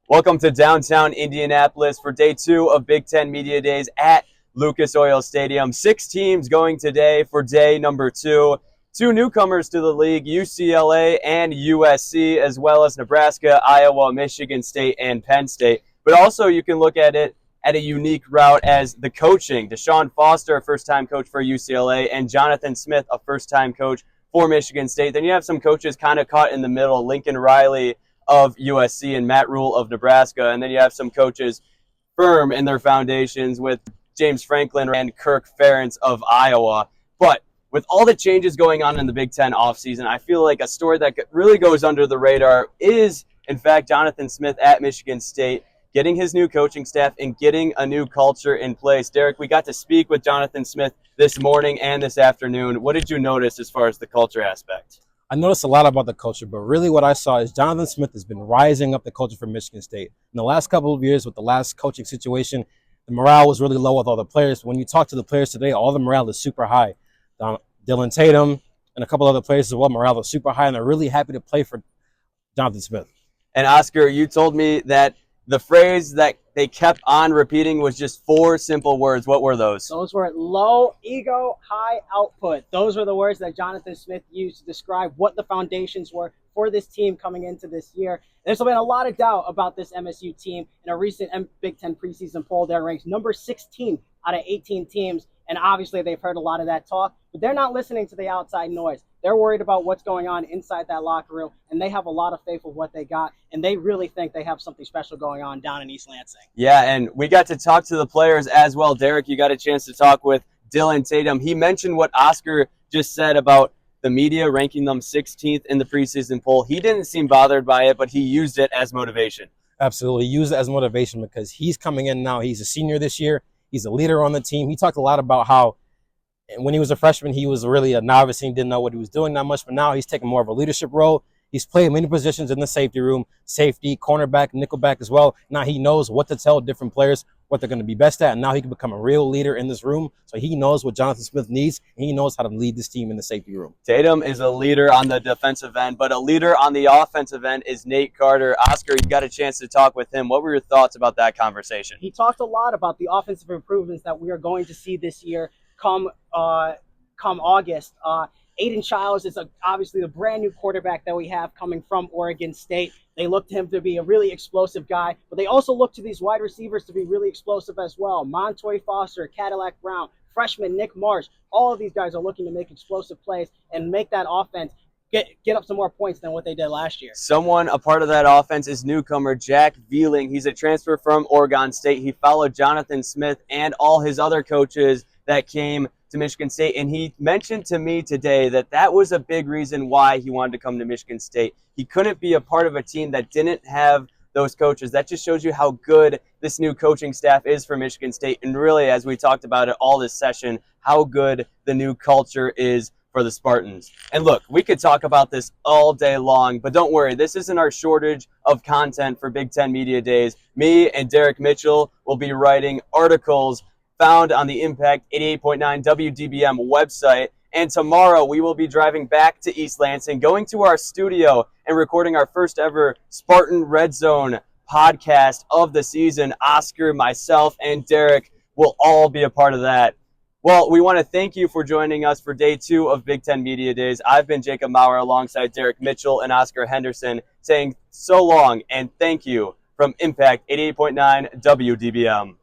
Welcome to downtown Indianapolis for day 2 of Big Ten Media Days at Lucas Oil Stadium. 6 teams going today for day number 2. 2 newcomers to the league, UCLA and USC, as well as Nebraska, Iowa, Michigan State, and Penn State. But also you can look at it at a unique route as the coaching. Deshaun Foster, a first-time coach for UCLA, and Jonathan Smith, a first-time coach for Michigan State. Then you have some coaches kind of caught in the middle, Lincoln Riley of USC and Matt Rule of Nebraska. And then you have some coaches firm in their foundations with James Franklin and Kirk Ferentz of Iowa. But with all the changes going on in the Big Ten offseason, I feel like a story that really goes under the radar is, in fact, Jonathan Smith at Michigan State, getting his new coaching staff and getting a new culture in place. Derek, we got to speak with Jonathan Smith this morning and this afternoon. What did you notice as far as the culture aspect? I noticed a lot about the culture, but really what I saw is Jonathan Smith has been rising up the culture for Michigan State. In the last couple of years with the last coaching situation, the morale was really low with all the players. When you talk to the players today, all the morale is super high. Dylan Tatum and a couple other players as well, morale is super high, and they're really happy to play for Jonathan Smith. And Oscar, you told me that the phrase that they kept on repeating was just 4 simple words. What were those? Those were low ego, high output. Those were the words that Jonathan Smith used to describe what the foundations were for this team coming into this year. There's been a lot of doubt about this MSU team. In a recent Big Ten preseason poll, they're ranked number 16 out of 18 teams. And obviously they've heard a lot of that talk, but they're not listening to the outside noise. They're worried about what's going on inside that locker room, and they have a lot of faith with what they got, and they really think they have something special going on down in East Lansing. Yeah, and we got to talk to the players as well. Derek, you got a chance to talk with Dylan Tatum. He mentioned what Oscar just said about the media ranking them 16th in the preseason poll. He didn't seem bothered by it, but he used it as motivation. Absolutely. Use it as motivation because he's coming in now. He's a senior this year. He's a leader on the team. He talked a lot about how when he was a freshman, he was really a novice. He didn't know what he was doing that much, but now he's taking more of a leadership role. He's playing many positions in the safety room, safety, cornerback, nickelback as well. Now he knows what to tell different players, what they're going to be best at, and now he can become a real leader in this room. So he knows what Jonathan Smith needs, and he knows how to lead this team in the safety room. Tatum is a leader on the defensive end, but a leader on the offensive end is Nate Carter. Oscar, you got a chance to talk with him. What were your thoughts about that conversation? He talked a lot about the offensive improvements that we are going to see this year come August. Aiden Childs is obviously the brand new quarterback that we have coming from Oregon State. They look to him to be a really explosive guy, but they also look to these wide receivers to be really explosive as well. Montoy Foster, Cadillac Brown, freshman Nick Marsh, all of these guys are looking to make explosive plays and make that offense get up some more points than what they did last year. Someone a part of that offense is newcomer Jack Vealing. He's a transfer from Oregon State. He followed Jonathan Smith and all his other coaches that came to Michigan State, and he mentioned to me today that that was a big reason why he wanted to come to Michigan State. He couldn't be a part of a team that didn't have those coaches. That just shows you how good this new coaching staff is for Michigan State, and really, as we talked about it all this session, how good the new culture is for the Spartans. And look, we could talk about this all day long, but don't worry, this isn't our shortage of content for Big Ten Media Days. Me and Derek Mitchell will be writing articles found on the Impact 88.9 WDBM website. And tomorrow we will be driving back to East Lansing, going to our studio and recording our first ever Spartan Red Zone podcast of the season. Oscar, myself, and Derek will all be a part of that. Well, we want to thank you for joining us for day 2 of Big Ten Media Days. I've been Jacob Maurer alongside Derek Mitchell and Oscar Henderson, saying so long and thank you from Impact 88.9 WDBM.